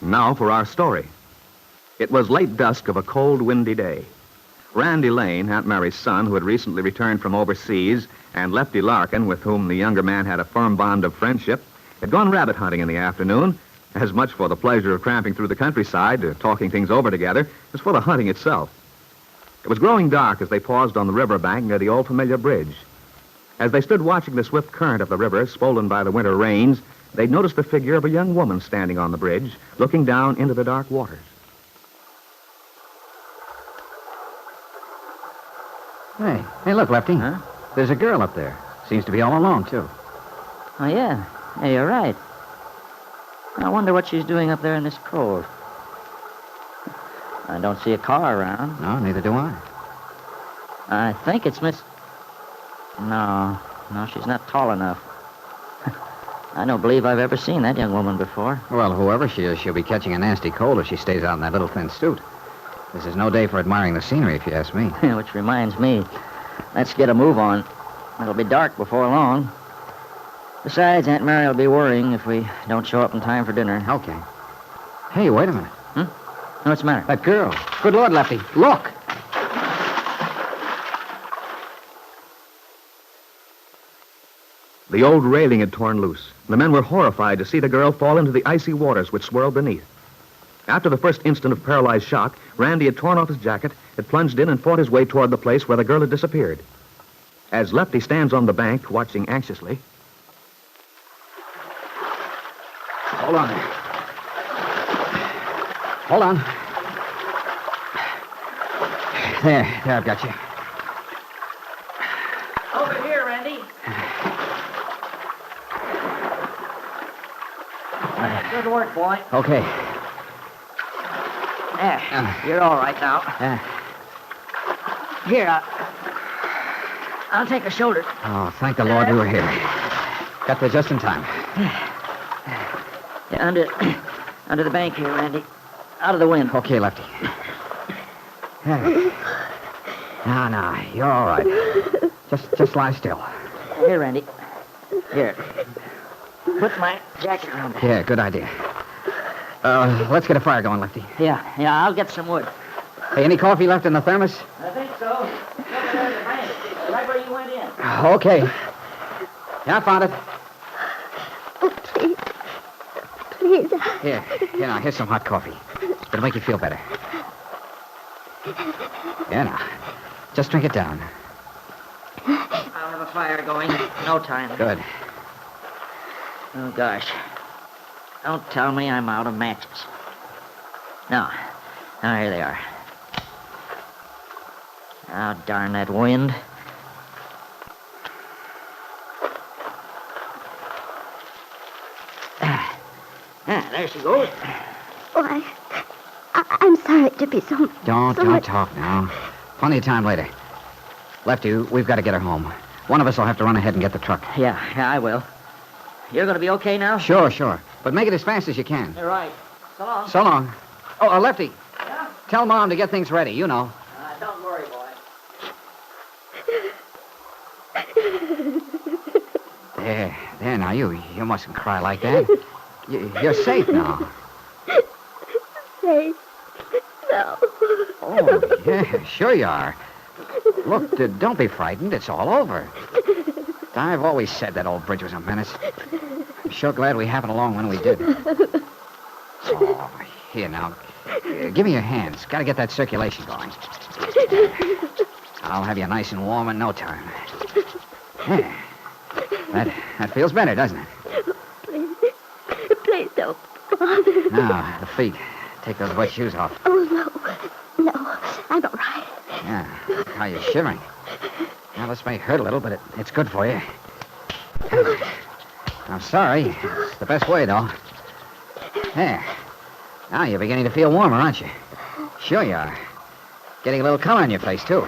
Now for our story. It was late dusk of a cold, windy day. Randy Lane, Aunt Mary's son, who had recently returned from overseas, and Lefty Larkin, with whom the younger man had a firm bond of friendship, had gone rabbit hunting in the afternoon, as much for the pleasure of tramping through the countryside, talking things over together, as for the hunting itself. It was growing dark as they paused on the riverbank near the old familiar bridge. As they stood watching the swift current of the river, swollen by the winter rains, they'd noticed the figure of a young woman standing on the bridge, looking down into the dark waters. Hey, look, Lefty. Huh? There's a girl up there. Seems to be all alone, too. Oh, yeah. Yeah, you're right. I wonder what she's doing up there in this cold. I don't see a car around. No, neither do I. I think it's Miss... No, she's not tall enough. I don't believe I've ever seen that young woman before. Well, whoever she is, she'll be catching a nasty cold if she stays out in that little thin suit. This is no day for admiring the scenery, if you ask me. Which reminds me, let's get a move on. It'll be dark before long. Besides, Aunt Mary will be worrying if we don't show up in time for dinner. Okay. Hey, wait a minute. What's the matter? That girl. Good Lord, Lefty. Look! The old railing had torn loose. The men were horrified to see the girl fall into the icy waters which swirled beneath. After the first instant of paralyzed shock, Randy had torn off his jacket, had plunged in, and fought his way toward the place where the girl had disappeared. As Lefty stands on the bank, watching anxiously... Hold on. Hold on. There, I've got you. Over here, Randy. Good work, boy. Okay. There, you're all right now. Here, I'll take her shoulder. Oh, thank the Lord we were here. Got there just in time. Yeah, under the bank here, Randy. Out of the wind. Okay, Lefty. Now, you're all right. Just lie still. Here, Randy. Here. Put my jacket around me. Yeah, good idea. Let's get a fire going, Lefty. Yeah, I'll get some wood. Hey, any coffee left in the thermos? I think so. Over there in the bank, right where you went in. Okay. Yeah, I found it. Oh, please. Here, now, here's some hot coffee. It'll make you feel better. Yeah, now. Just drink it down. I'll have a fire going in no time. Good. Oh, gosh. Don't tell me I'm out of matches. No. Now, here they are. Oh, darn that wind. There she goes. Why, I'm sorry to be so... Don't talk now. Plenty of time later. Lefty, we've got to get her home. One of us will have to run ahead and get the truck. Yeah, I will. You're going to be okay now? Sure. But make it as fast as you can. You're right. So long. So long. Oh, Lefty. Yeah? Tell Mom to get things ready, you know. Don't worry, boy. There, now, you mustn't cry like that. You're safe now. Safe? No. Oh, yeah, sure you are. Look, don't be frightened. It's all over. I've always said that old bridge was a menace. I'm sure glad we happened along when we did. Oh, here now. Give me your hands. Got to get that circulation going. I'll have you nice and warm in no time. Yeah. That feels better, doesn't it? Please don't. Now, the feet. Take those wet shoes off. Oh, no, I'm all right. Yeah, how you're shivering. Now, this may hurt a little, but it's good for you. I'm sorry. It's the best way, though. There. Now you're beginning to feel warmer, aren't you? Sure you are. Getting a little color in your face, too.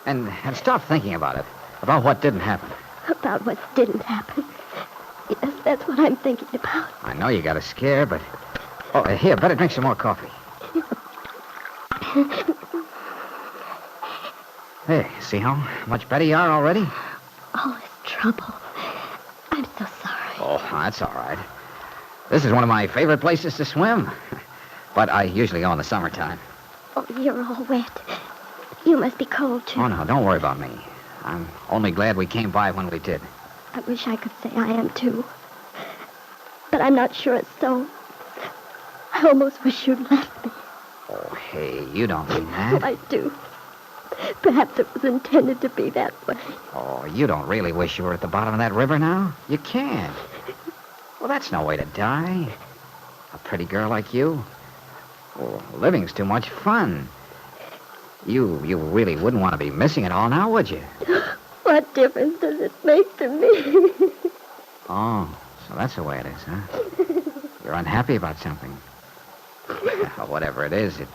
And stop thinking about it. About what didn't happen. About what didn't happen. Yes, that's what I'm thinking about. I know you got a scare, but... Oh, here, better drink some more coffee. Hey, see how much better you are already? All this trouble. I'm so sorry. Oh, that's all right. This is one of my favorite places to swim. But I usually go in the summertime. Oh, you're all wet. You must be cold, too. Oh, no, don't worry about me. I'm only glad we came by when we did. I wish I could say I am, too. But I'm not sure it's so. I almost wish you'd left me. Oh, hey, you don't mean Oh, that. I do. Perhaps it was intended to be that way. Oh, you don't really wish you were at the bottom of that river now? You can't. Well, that's no way to die. A pretty girl like you. Oh, living's too much fun. You really wouldn't want to be missing it all now, would you? What difference does it make to me? Oh, so that's the way it is, huh? You're unhappy about something. Well, whatever it is, it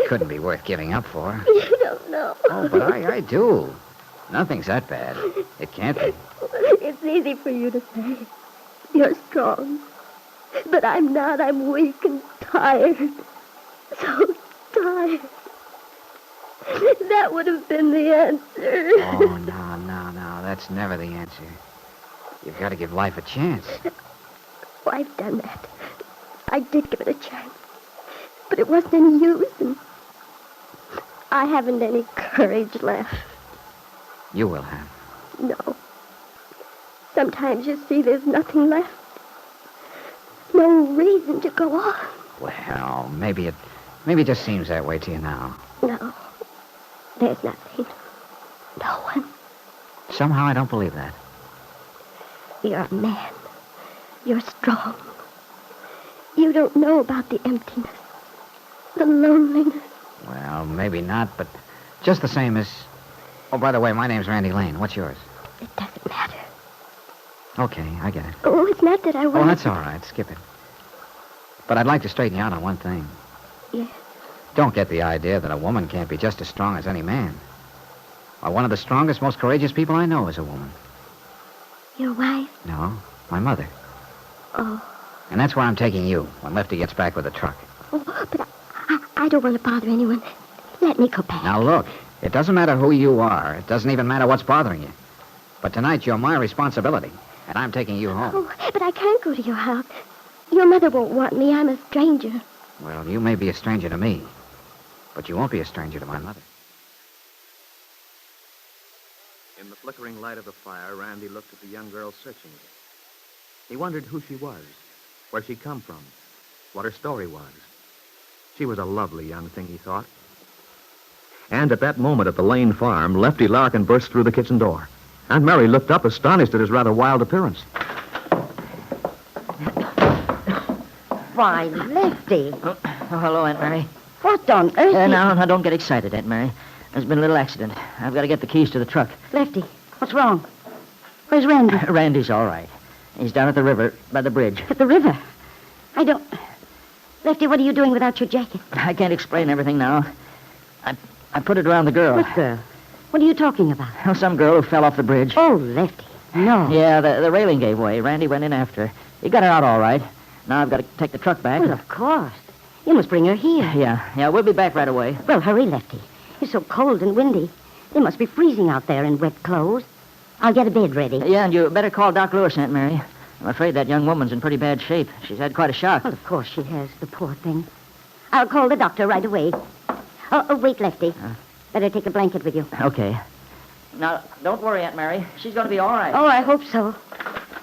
couldn't be worth giving up for. You don't know. Oh, but I do. Nothing's that bad. It can't be. It's easy for you to say. You're strong. But I'm not. I'm weak and tired. So tired. That would have been the answer. Oh, no. That's never the answer. You've got to give life a chance. Oh, I've done that. I did give it a chance. But it wasn't any use, and I haven't any courage left. You will have. No. Sometimes you see there's nothing left. No reason to go on. Well, maybe it just seems that way to you now. No. There's nothing. No one. Somehow I don't believe that. You're a man. You're strong. You don't know about the emptiness. The loneliness. Well, maybe not, but just the same as... Oh, by the way, my name's Randy Lane. What's yours? It doesn't matter. Okay, I get it. Oh, it's not that I want... Oh, that's all right. Skip it. But I'd like to straighten you out on one thing. Yes. Don't get the idea that a woman can't be just as strong as any man. Why, one of the strongest, most courageous people I know is a woman. Your wife? No, my mother. Oh. And that's where I'm taking you when Lefty gets back with the truck. Oh, but I don't want to bother anyone. Let me go back. Now, look, it doesn't matter who you are. It doesn't even matter what's bothering you. But tonight, you're my responsibility, and I'm taking you home. Oh, but I can't go to your house. Your mother won't want me. I'm a stranger. Well, you may be a stranger to me, but you won't be a stranger to my mother. In the flickering light of the fire, Randy looked at the young girl searchingly. He wondered who she was, where she'd come from, what her story was. She was a lovely young thing, he thought. And at that moment at the Lane farm, Lefty Larkin burst through the kitchen door. Aunt Mary looked up, astonished at his rather wild appearance. Why, Lefty. Oh, hello, Aunt Mary. What on earth? Now, don't get excited, Aunt Mary. There's been a little accident. I've got to get the keys to the truck. Lefty, what's wrong? Where's Randy? Randy's all right. He's down at the river by the bridge. At the river. I don't... Lefty, what are you doing without your jacket? I can't explain everything now. I put it around the girl. What girl? What are you talking about? Oh, some girl who fell off the bridge. Oh, Lefty. No. Yeah, the railing gave way. Randy went in after her. He got her out all right. Now I've got to take the truck back. Well, of course. You must bring her here. Yeah, we'll be back right away. Well, hurry, Lefty. It's so cold and windy. They must be freezing out there in wet clothes. I'll get a bed ready. Yeah, and you better call Doc Lewis, Aunt Mary. I'm afraid that young woman's in pretty bad shape. She's had quite a shock. Well, of course she has, the poor thing. I'll call the doctor right away. Oh, wait, Lefty. Better take a blanket with you. Okay. Now, don't worry, Aunt Mary. She's going to be all right. Oh, I hope so.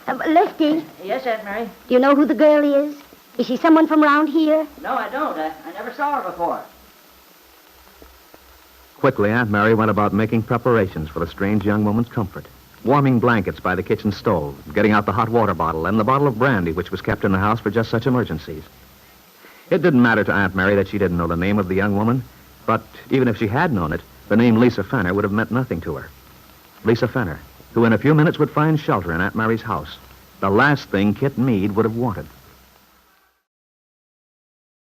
Lefty, Yes, Aunt Mary? do you know who the girl is? Is she someone from around here? No, I don't. I never saw her before. Quickly, Aunt Mary went about making preparations for the strange young woman's comfort. Warming blankets by the kitchen stove, getting out the hot water bottle and the bottle of brandy which was kept in the house for just such emergencies. It didn't matter to Aunt Mary that she didn't know the name of the young woman, but even if she had known it, the name Lisa Fenner would have meant nothing to her. Lisa Fenner, who in a few minutes would find shelter in Aunt Mary's house. The last thing Kit Meade would have wanted.